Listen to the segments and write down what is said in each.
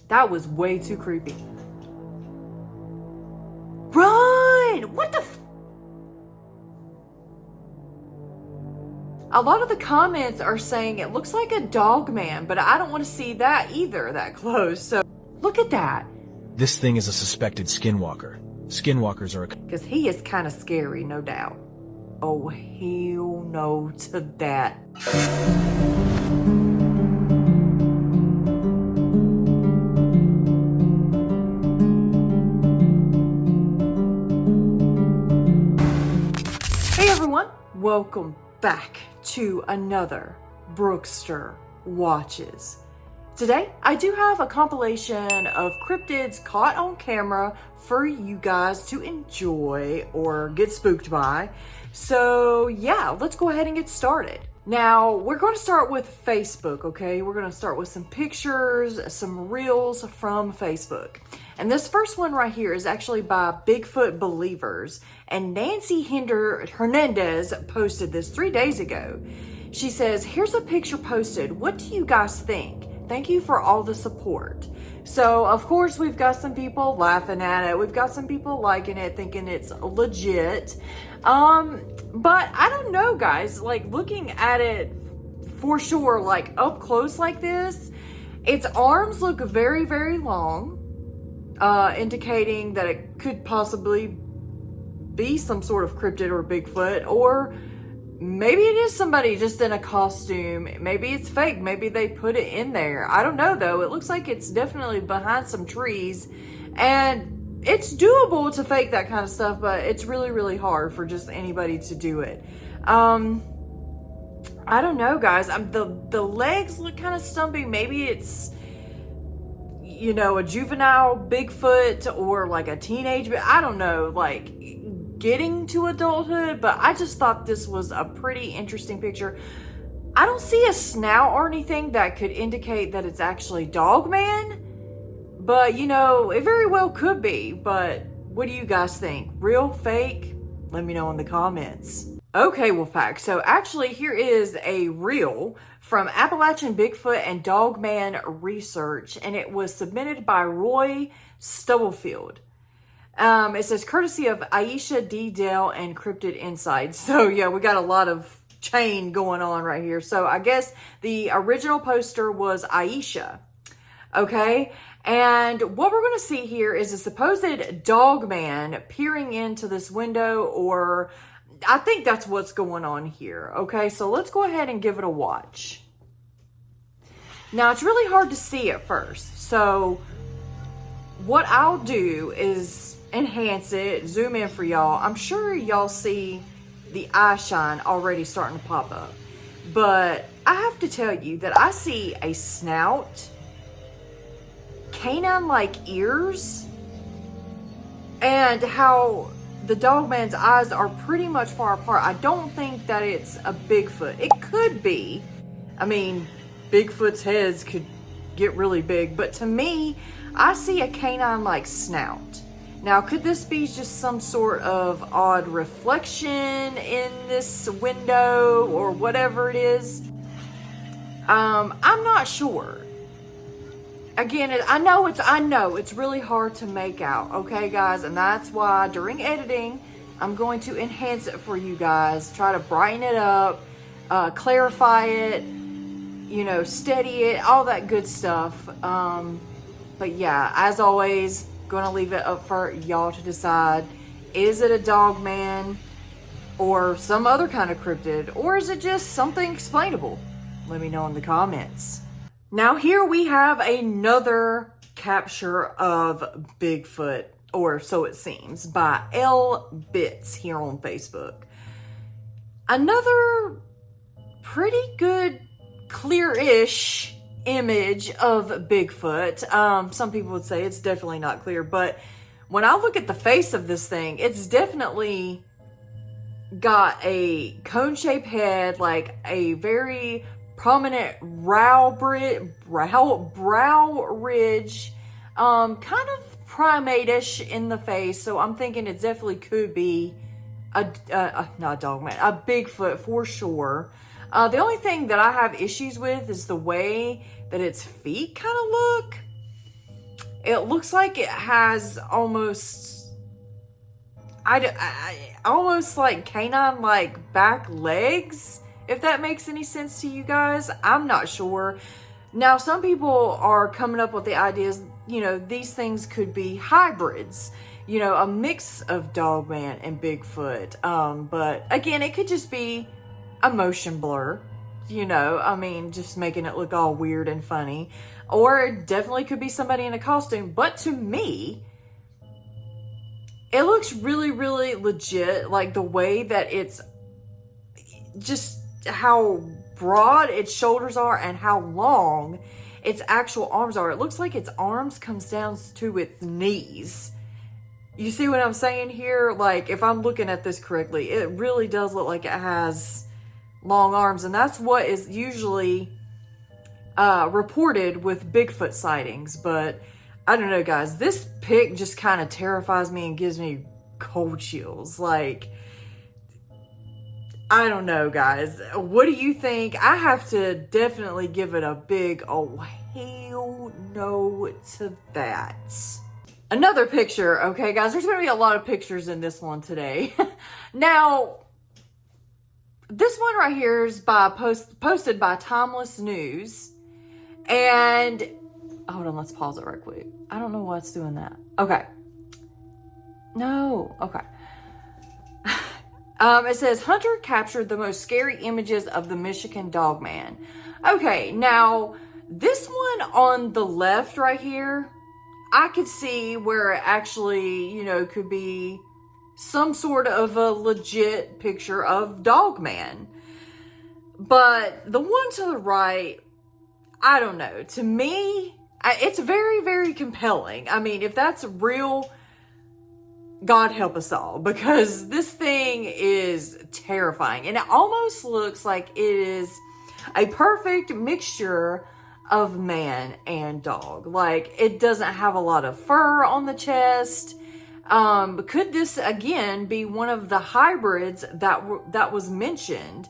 That was way too creepy. Run! What the A lot of the comments are saying it looks like a dogman, but I don't want to see that either that close. So look at that. This thing is a suspected skinwalker. Skinwalkers are because he is kind of scary, no doubt. Oh, hell no to that. Hey everyone, welcome back to another Brookestirr Watches. Today, I do have a compilation of cryptids caught on camera for you guys to enjoy or get spooked by. So yeah, let's go ahead and get started. Now, we're going to start with Facebook, okay? We're going to start with some pictures, some reels from Facebook. And this first one right here is actually by Bigfoot Believers. And Nancy Hernandez posted this 3 days ago. She says, here's a picture posted. What do you guys think? Thank you for all the support. So, of course, we've got some people laughing at it. We've got some people liking it, thinking it's legit. But I don't know, guys. Like, looking at it for sure, like, up close like this, its arms look very, very long, indicating that it could possibly be some sort of cryptid or Bigfoot, or maybe it is somebody just in a costume. Maybe it's fake. Maybe they put it in there. I don't know, though. It looks like it's definitely behind some trees. And it's doable to fake that kind of stuff, but it's really, really hard for just anybody to do it. I don't know, guys. The legs look kind of stumpy. Maybe it's, you know, a juvenile Bigfoot or like a teenage, but I don't know, like getting to adulthood. But I just thought this was a pretty interesting picture. I don't see a snout or anything that could indicate that it's actually dogman, but you know, it very well could be. But what do you guys think? Real, fake? Let me know in the comments. Okay, Wolfpack, so actually here is a reel from Appalachian Bigfoot and Dogman Research, and it was submitted by Roy Stubblefield. It says, courtesy of Aisha D. Dell and Cryptid Insights. So yeah, we got a lot of chain going on right here. So I guess the original poster was Aisha. Okay, and what we're going to see here is a supposed dogman peering into this window, or I think that's what's going on here. Okay, so let's go ahead and give it a watch. Now, it's really hard to see at first. So what I'll do is enhance it, zoom in for y'all. I'm sure y'all see the eye shine already starting to pop up. But I have to tell you that I see a snout, canine-like ears, and how the dogman's eyes are pretty much far apart. I don't think that it's a Bigfoot. It could be. I mean, Bigfoot's heads could get really big, but to me, I see a canine-like snout. Now, could this be just some sort of odd reflection in this window or whatever it is? I'm not sure. Again, I know it's really hard to make out, okay, guys? And that's why during editing, I'm going to enhance it for you guys, try to brighten it up, clarify it, you know, steady it, all that good stuff. But yeah, as always, gonna leave it up for y'all to decide. Is it a dogman or some other kind of cryptid, or is it just something explainable? Let me know in the comments. Now here we have another capture of Bigfoot, or so it seems, by L Bits here on Facebook. Another pretty good, clear-ish image of Bigfoot. Some people would say it's definitely not clear, but when I look at the face of this thing, it's definitely got a cone-shaped head, like a very prominent brow ridge, kind of primate-ish in the face. So I'm thinking it definitely could be not a dogman, a Bigfoot for sure. The only thing that I have issues with is the way that its feet kind of look. It looks like it has almost, almost like canine like back legs, if that makes any sense to you guys. I'm not sure. Now, some people are coming up with the ideas, you know, these things could be hybrids, you know, a mix of dogman and Bigfoot. But again, it could just be a motion blur, you know, I mean, just making it look all weird and funny. Or it definitely could be somebody in a costume. But to me, it looks really, really legit. Like the way that it's just how broad its shoulders are and how long its actual arms are. It looks like its arms comes down to its knees. You see what I'm saying here? Like, if I'm looking at this correctly, it really does look like it has long arms. And that's what is usually reported with Bigfoot sightings. But I don't know, guys. This pic just kind of terrifies me and gives me cold chills. Like, I don't know, guys. What do you think? I have to definitely give it a big, oh, hell no to that. Another picture, okay, guys? There's going to be a lot of pictures in this one today. Now, this one right here is posted by Timeless News. And, hold on, let's pause it right quick. I don't know why it's doing that. Okay. No, okay. It says, Hunter captured the most scary images of the Michigan dogman. Okay, now, this one on the left right here, I could see where it actually, you know, could be some sort of a legit picture of dogman. But the one to the right, I don't know. To me, it's very, very compelling. I mean, if that's real, God help us all, because this thing is terrifying. And it almost looks like it is a perfect mixture of man and dog. Like, it doesn't have a lot of fur on the chest. Could this again be one of the hybrids that was mentioned?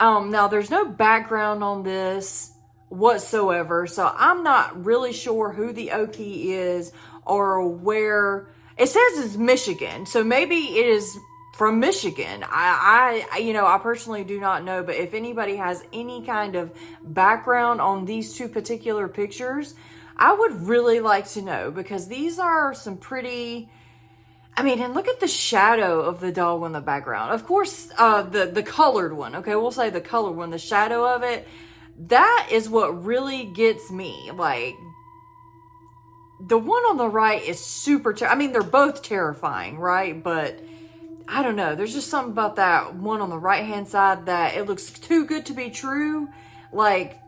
Now, there's no background on this whatsoever, so I'm not really sure who the OP is or where. It says it's Michigan, so maybe it is from Michigan. I personally do not know, but if anybody has any kind of background on these two particular pictures, I would really like to know, because these are some pretty, I mean, and look at the shadow of the dog in the background. Of course, the colored one, okay, we'll say the colored one, the shadow of it, that is what really gets me. Like, the one on the right is super, I mean, they're both terrifying, right? But I don't know. There's just something about that one on the right-hand side that it looks too good to be true. Like,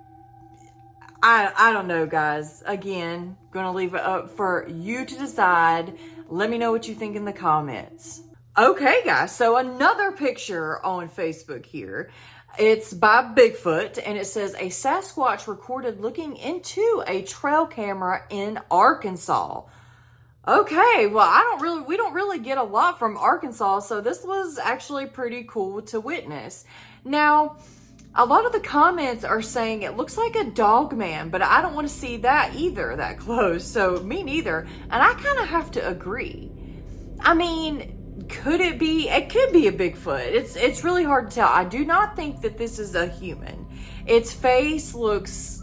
I don't know, guys. Again, gonna leave it up for you to decide. Let me know what you think in the comments. Okay, guys. So another picture on Facebook here. It's by Bigfoot, and it says, a Sasquatch recorded looking into a trail camera in Arkansas. Okay, well, we don't really get a lot from Arkansas, so this was actually pretty cool to witness. Now, a lot of the comments are saying it looks like a dogman, but I don't want to see that either that close, so me neither. And I kind of have to agree. I mean, could it be? It could be a Bigfoot. It's really hard to tell. I do not think that this is a human. Its face looks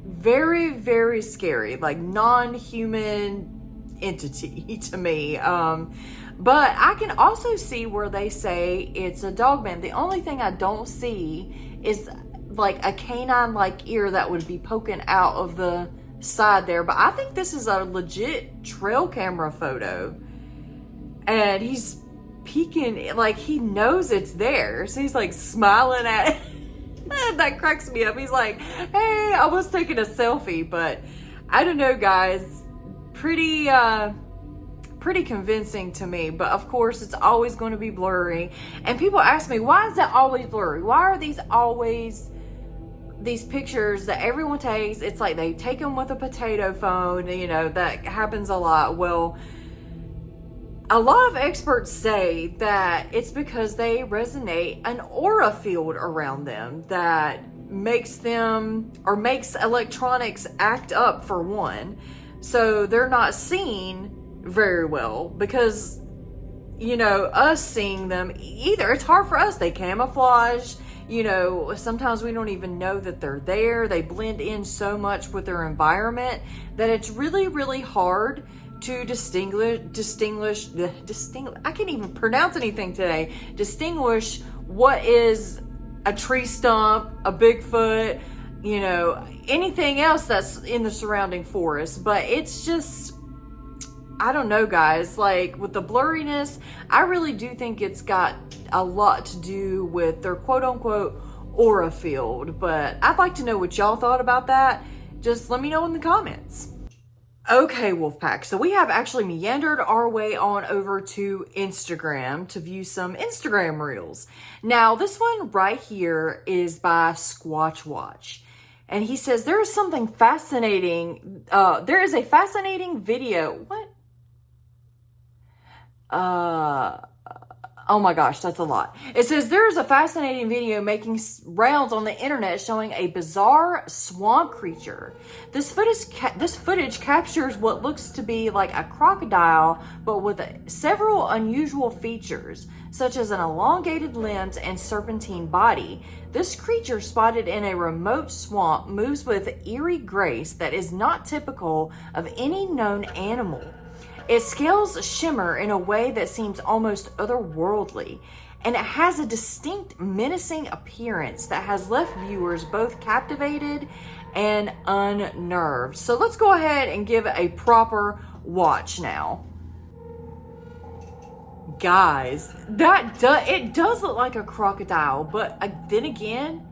very, very scary, like non-human entity to me. But I can also see where they say it's a dogman. The only thing I don't see is like a canine-like ear that would be poking out of the side there. But I think this is a legit trail camera photo. And he's peeking, like he knows it's there. So he's like smiling at it. That cracks me up. He's like, hey, I was taking a selfie. But I don't know, guys. Pretty convincing to me. But of course, it's always going to be blurry. And people ask me, why is that always blurry? Why are these always these pictures that everyone takes? It's like they take them with a potato phone. You know, that happens a lot. Well, a lot of experts say that it's because they resonate an aura field around them that makes them, or makes electronics act up, for one. So they're not seen very well because, you know, us seeing them either, it's hard for us. They camouflage, you know, sometimes we don't even know that they're there. They blend in so much with their environment that it's really, really hard to distinguish, I can't even pronounce anything today. Distinguish what is a tree stump, a Bigfoot, you know, anything else that's in the surrounding forest. But it's just, I don't know, guys, like with the blurriness, I really do think it's got a lot to do with their quote unquote aura field. But I'd like to know what y'all thought about that. Just let me know in the comments. Okay, Wolfpack, so we have actually meandered our way on over to Instagram to view some Instagram reels. Now, this one right here is by Sasquatch Watch. And he says, there is something fascinating. There is a fascinating video. What? Oh my gosh, that's a lot. It says there's a fascinating video making rounds on the internet showing a bizarre swamp creature. This footage captures what looks to be like a crocodile, but with several unusual features, such as an elongated limbs and serpentine body. This creature, spotted in a remote swamp, moves with eerie grace that is not typical of any known animal. Its scales shimmer in a way that seems almost otherworldly, and it has a distinct menacing appearance that has left viewers both captivated and unnerved. So let's go ahead and give it a proper watch now. Guys, it does look like a crocodile, but then again,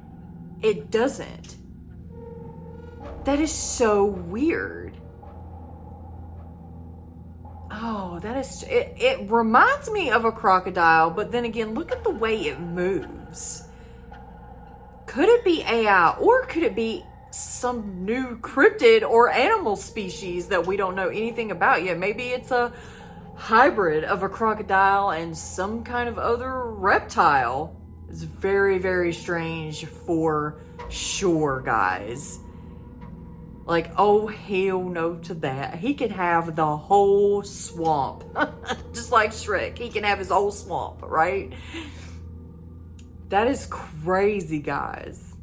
it doesn't. That is so weird. Oh, that is, it reminds me of a crocodile, but then again, look at the way it moves. Could it be AI, or could it be some new cryptid or animal species that we don't know anything about yet? Maybe it's a hybrid of a crocodile and some kind of other reptile. It's very, very strange for sure, guys. Like, oh, hell no to that. He could have the whole swamp. Just like Shrek. He can have his whole swamp, right? That is crazy, guys.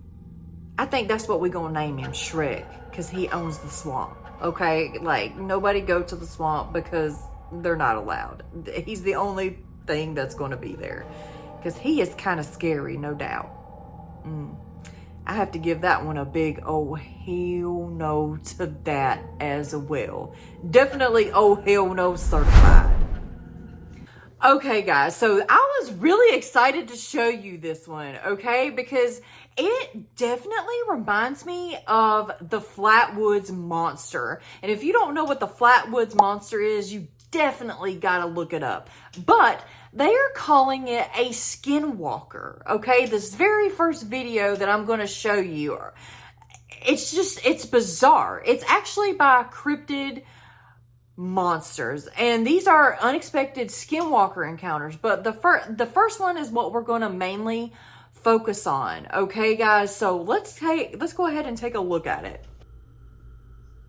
I think that's what we're going to name him, Shrek. Because he owns the swamp, okay? Like, nobody go to the swamp because they're not allowed. He's the only thing that's going to be there. Because he is kind of scary, no doubt. I have to give that one a big oh hell no to that as well. Definitely oh hell no certified. Okay, guys, so I was really excited to show you this one, okay? Because it definitely reminds me of the Flatwoods Monster. And if you don't know what the Flatwoods Monster is, you definitely gotta look it up. But they are calling it a Skinwalker, okay? This very first video that I'm going to show you, it's bizarre. It's actually by Cryptid Monsters, and these are unexpected Skinwalker encounters, but the first one is what we're going to mainly focus on, okay, guys? So let's go ahead and take a look at it.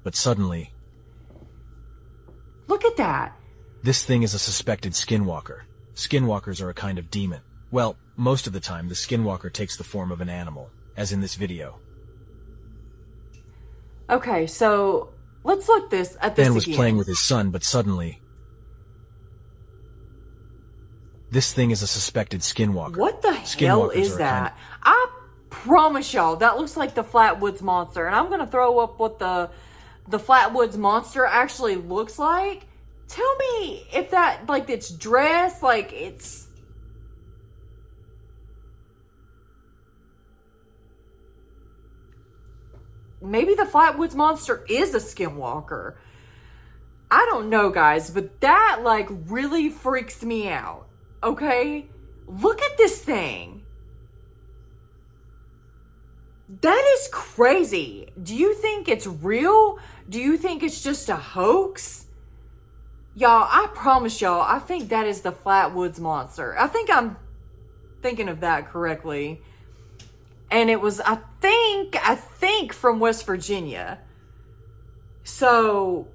But suddenly, look at that. This thing is a suspected Skinwalker. Skinwalkers are a kind of demon. Well, most of the time, the Skinwalker takes the form of an animal, as in this video. Okay, so let's look at this Ben was again. playing with his son, but suddenly, this thing is a suspected Skinwalker. What the hell is that? I promise y'all, that looks like the Flatwoods Monster, and I'm gonna throw up what the Flatwoods Monster actually looks like. Tell me if that, like, it's dressed, like, it's... Maybe the Flatwoods Monster is a Skinwalker. I don't know, guys, but that, like, really freaks me out, okay? Look at this thing. That is crazy. Do you think it's real? Do you think it's just a hoax? Y'all, I promise y'all, I think that is the Flatwoods Monster. I think I'm thinking of that correctly. And it was, I think from West Virginia. So,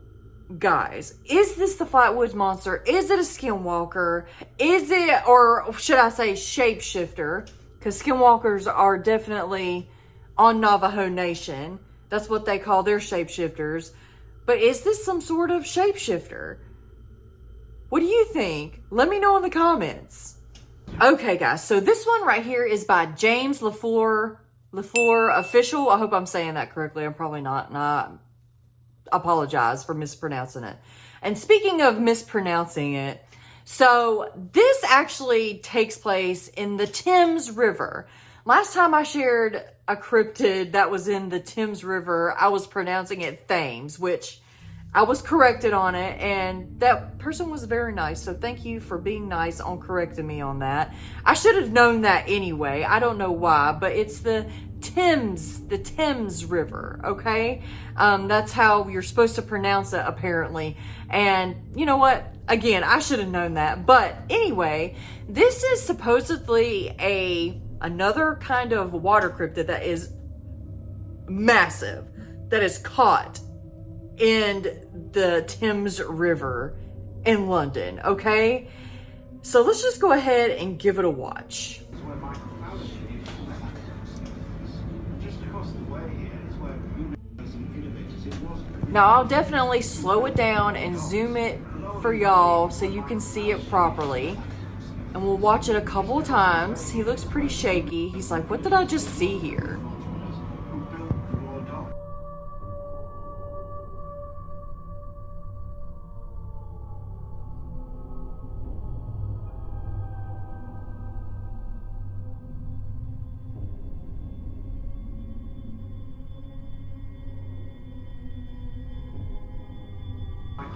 guys, is this the Flatwoods Monster? Is it a Skinwalker? Is it, or should I say shapeshifter? Because Skinwalkers are definitely on Navajo Nation. That's what they call their shapeshifters. But is this some sort of shapeshifter? What do you think? Let me know in the comments. Okay, guys, so this one right here is by James LaFleur Official. I hope I'm saying that correctly. I'm probably not, and I apologize for mispronouncing it. And speaking of mispronouncing it, so this actually takes place in the Thames River. Last time I shared a cryptid that was in the Thames River, I was pronouncing it Thames, which I was corrected on it, and that person was very nice, so thank you for being nice on correcting me on that. I should have known that anyway. I don't know why, but it's the Thames River, okay? That's how you're supposed to pronounce it, apparently. And you know what? Again, I should have known that. But anyway, this is supposedly another kind of water cryptid that is massive, that is caught in the Thames River in London, okay? So let's just go ahead and give it a watch. Now I'll definitely slow it down and zoom it for y'all so you can see it properly. And we'll watch it a couple of times. He looks pretty shaky. He's like, what did I just see here?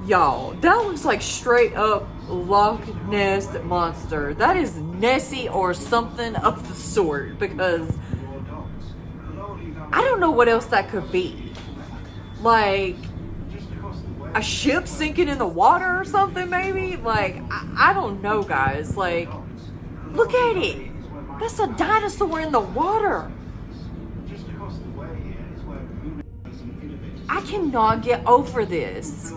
Y'all, that looks like straight up Loch Ness Monster. That is Nessie or something of the sort, because I don't know what else that could be. Like a ship sinking in the water or something, maybe? Like, I don't know, guys. Like, look at it. That's a dinosaur in the water. I cannot get over this.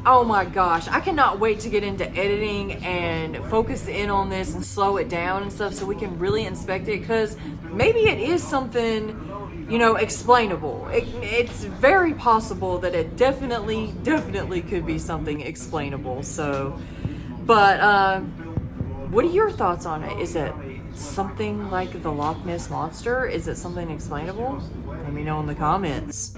Oh my gosh, I cannot wait to get into editing and focus in on this and slow it down and stuff so we can really inspect it, because maybe it is something, you know, explainable. It's very possible that it definitely could be something explainable. So, but what are your thoughts on it? Is it something like the Loch Ness Monster? Is it something explainable? Let me know in the comments.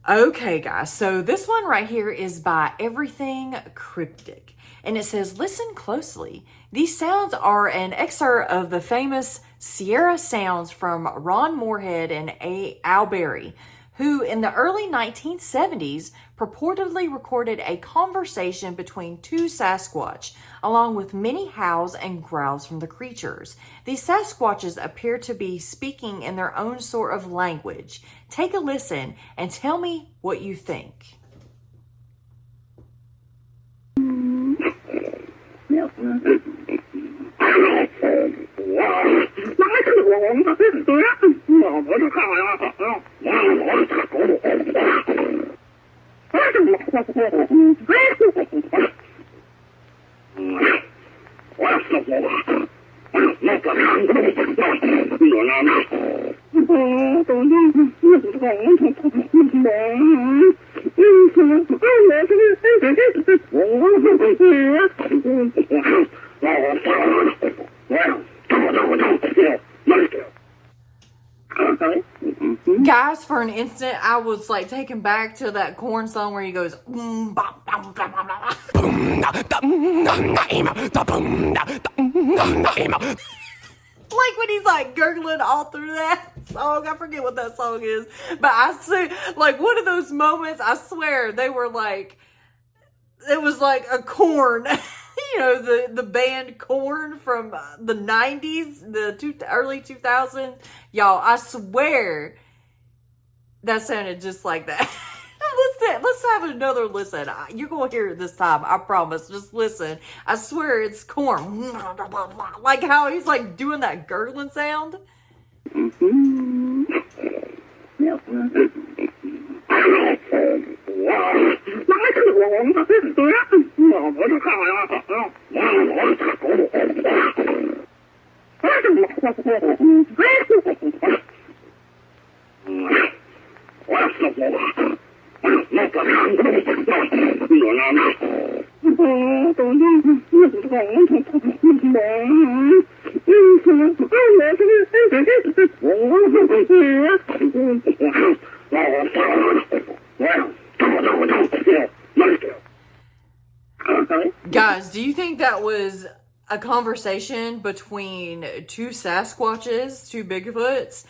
Okay, guys, so this one right here is by Everything Cryptic, and it says, listen closely. These sounds are an excerpt of the famous Sierra Sounds from Ron Moorhead and Al Berry, who in the early 1970s purportedly recorded a conversation between two Sasquatch, along with many howls and growls from the creatures. These Sasquatches appear to be speaking in their own sort of language. Take a listen and tell me what you think. Guys, for an instant, I was like taken back to that Korn song where he goes, like when he's like gurgling all through that song. I forget what that song is, but I see like one of those moments, I swear they were like, it was like a Korn, you know, the band Korn from the 90s, early 2000s. Y'all, I swear that sounded just like that. Let's have another listen. You're going to hear it this time. I promise. Just listen. I swear it's Korn. Like how he's like doing that gurgling sound. Guys, do you think that was a conversation between two Sasquatches, two Bigfoots?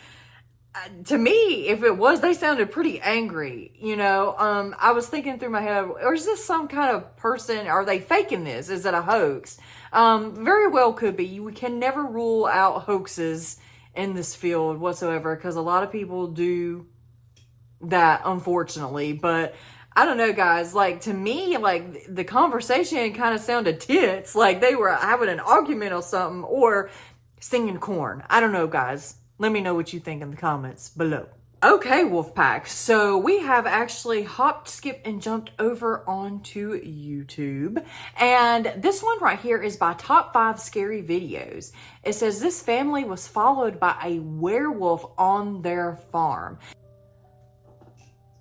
To me, if it was, they sounded pretty angry, you know. I was thinking through my head, or is this some kind of person? Are they faking this? Is it a hoax? Very well could be. We can never rule out hoaxes in this field whatsoever, because a lot of people do that, unfortunately. But I don't know, guys. Like, to me, like, the conversation kind of sounded tense, like they were having an argument or something, or singing corn. I don't know, guys. Let me know what you think in the comments below. Okay, Wolfpack, so we have actually hopped, skipped, and jumped over onto YouTube. And this one right here is by Top 5 Scary Videos. It says this family was followed by a werewolf on their farm.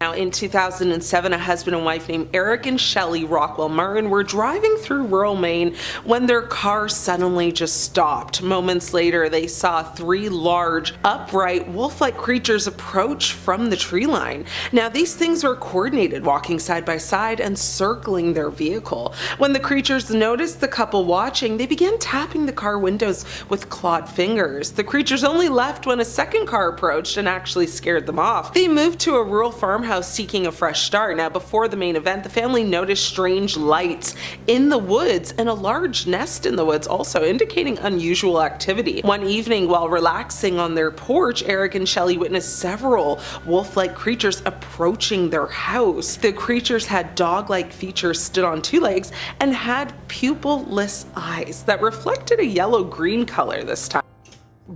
Now, in 2007, a husband and wife named Eric and Shelley Rockwell Martin were driving through rural Maine when their car suddenly just stopped. Moments later, they saw 3 large, upright, wolf-like creatures approach from the tree line. Now, these things were coordinated, walking side by side and circling their vehicle. When the creatures noticed the couple watching, they began tapping the car windows with clawed fingers. The creatures only left when a second car approached and actually scared them off. They moved to a rural farmhouse seeking a fresh start. Now, before the main event, the family noticed strange lights in the woods and a large nest in the woods, also indicating unusual activity. One evening, while relaxing on their porch, Eric and Shelley witnessed several wolf-like creatures approaching their house. The creatures had dog-like features, stood on 2 legs, and had pupil-less eyes that reflected a yellow-green color this time.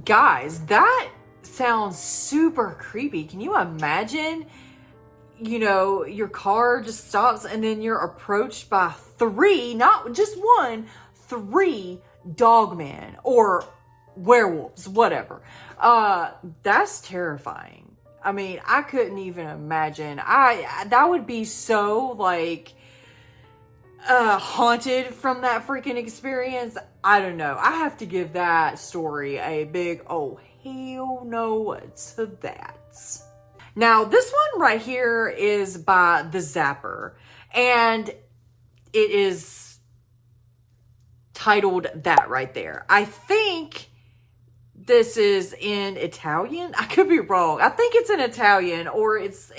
Guys, that sounds super creepy. Can you imagine, you know, your car just stops and then you're approached by 3, not just 1, 3 dogmen or werewolves, whatever. That's terrifying. I mean, I couldn't even imagine. That would be so, like, haunted from that freaking experience. I don't know. I have to give that story a big, oh, hell no to that. Now, this one right here is by The Zapper, and it is titled that right there. I think this is in Italian. I could be wrong. I think it's in Italian, or it's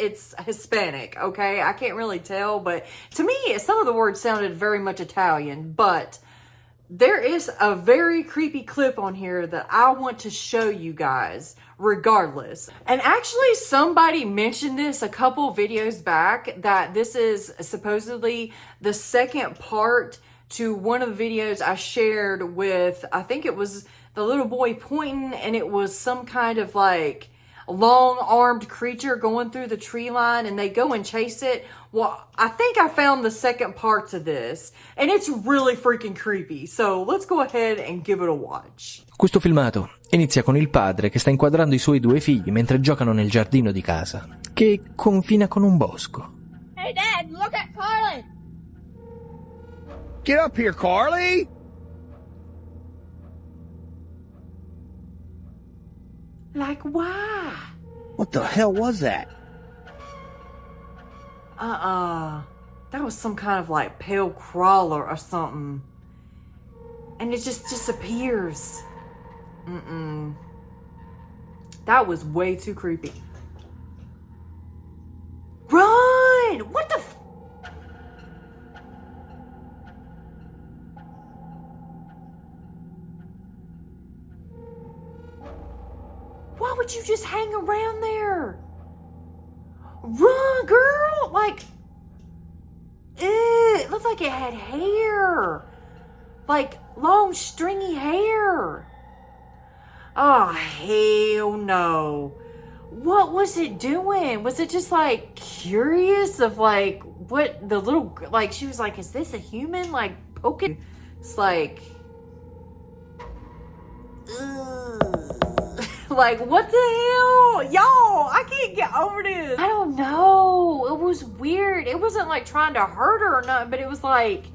Hispanic, okay? I can't really tell, but to me, some of the words sounded very much Italian, but there is a very creepy clip on here that I want to show you guys regardless. And actually, somebody mentioned this a couple videos back, that this is supposedly the second part to one of the videos I shared with, I think it was the little boy pointing, and it was some kind of like long-armed creature going through the tree line, and they go and chase it. Well, I think I found the second part to this, and it's really freaking creepy. So let's go ahead and give it a watch. Questo filmato inizia con il padre che sta inquadrando i suoi 2 figli mentre giocano nel giardino di casa, che confina con un bosco. Hey Dad, look at Carly! Get up here, Carly! Like, why? What the hell was that? That was some kind of like pale crawler or something. And it just disappears. That was way too creepy. Run! What the f— Why would you just hang around there? Run, girl! Like, it looked like it had hair. Like, long, stringy hair. Oh, hell no. What was it doing? Was it just, like, curious of, like, what the little, like, she was like, is this a human? Like, poking. It's like, ugh. Like, what the hell? Y'all, I can't get over this. I don't know. It was weird. It wasn't like trying to hurt her or nothing, but it was like,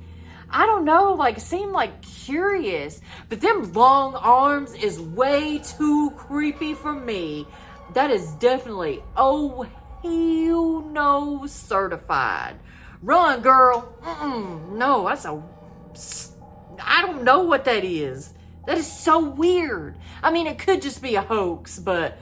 I don't know, like, it seemed like curious. But them long arms is way too creepy for me. That is definitely, oh, hell no, certified. Run, girl. No, that's I don't know what that is. That is so weird. I mean, it could just be a hoax, but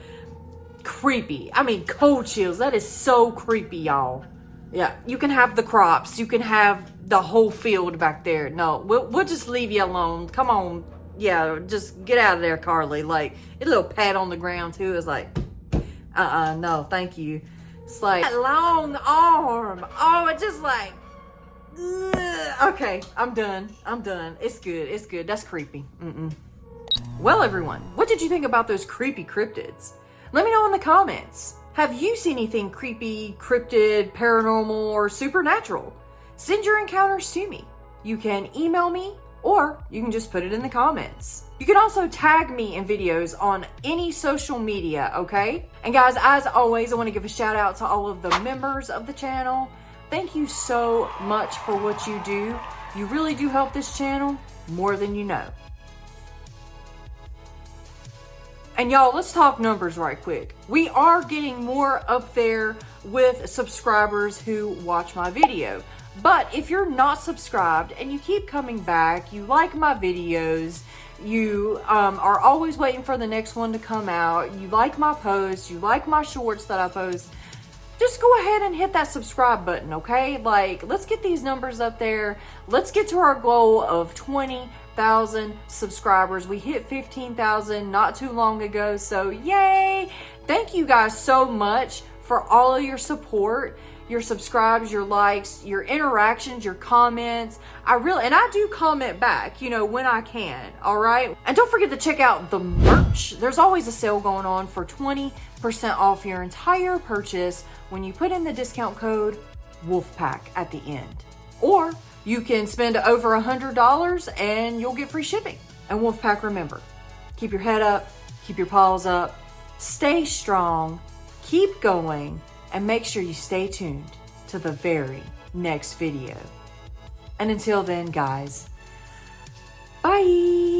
creepy. I mean, cold chills. That is so creepy, y'all. Yeah, you can have the crops. You can have the whole field back there. No, we'll just leave you alone. Come on. Yeah, just get out of there, Carly. Like, a little pat on the ground, too. It's like, no, thank you. It's like, that long arm. Oh, it just like, ugh. Okay, I'm done. It's good. That's creepy. Well, everyone, what did you think about those creepy cryptids? Let me know in the comments. Have you seen anything creepy, cryptid, paranormal, or supernatural? Send your encounters to me. You can email me, or you can just put it in the comments. You can also tag me in videos on any social media, okay? And guys, as always, I want to give a shout out to all of the members of the channel. Thank you so much for what you do. You really do help this channel more than you know. And y'all, let's talk numbers right quick. We are getting more up there with subscribers who watch my video. But if you're not subscribed and you keep coming back, you like my videos, you are always waiting for the next one to come out, you like my posts, you like my shorts that I post, just go ahead and hit that subscribe button, okay? Like, let's get these numbers up there. Let's get to our goal of 20,000 subscribers. We hit 15,000 not too long ago, so yay! Thank you guys so much for all of your support, your subscribes, your likes, your interactions, your comments. And I do comment back, you know, when I can, all right? And don't forget to check out the merch. There's always a sale going on for 20% off your entire purchase when you put in the discount code Wolfpack at the end. Or you can spend over $100 and you'll get free shipping. And Wolfpack, remember, keep your head up, keep your paws up, stay strong, keep going, and make sure you stay tuned to the very next video. And until then, guys, bye!